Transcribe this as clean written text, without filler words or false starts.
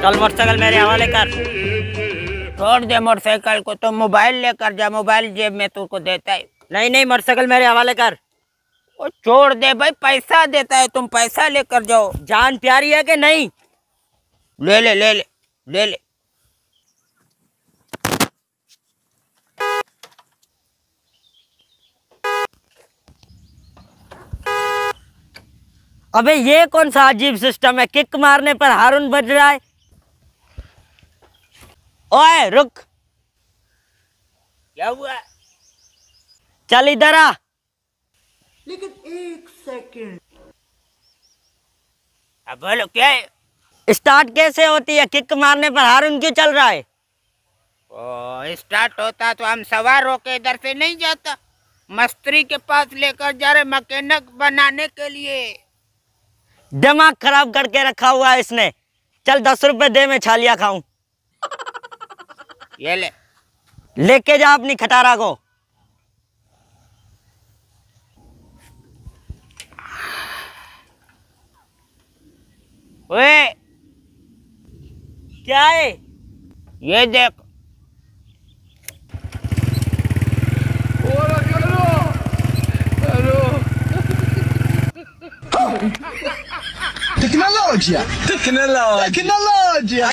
चल मोटरसाइकिल मेरे हवाले कर। छोड़ दे मोटरसाइकिल को, तो मोबाइल लेकर जा, मोबाइल जेब में तुमको देता है। नहीं नहीं, मोटरसाइकिल मेरे हवाले कर। वो छोड़ दे भाई, पैसा देता है, तुम पैसा लेकर जाओ। जान प्यारी है कि नहीं? ले ले ले ले ले ले। अबे ये कौन सा अजीब सिस्टम है, किक मारने पर हारून बज रहा है। ओए रुक। क्या हुआ? चल इधर आ। लेकिन एक सेकंड। अब बोलो क्या है? स्टार्ट कैसे होती है, किक मारने पर हारून क्यों चल रहा है? ओ स्टार्ट होता तो हम सवार होके इधर से नहीं जाता, मिस्त्री के पास लेकर जा रहे मैकेनिक बनाने के लिए। दिमाग खराब करके रखा हुआ है इसने। चल 10 रुपए दे, मैं छालिया खाऊं। ये ले। लेके जा अपनी खटारा को। ओए क्या है? ये देख। Tecnologia! Tecnologia! Tecnologia!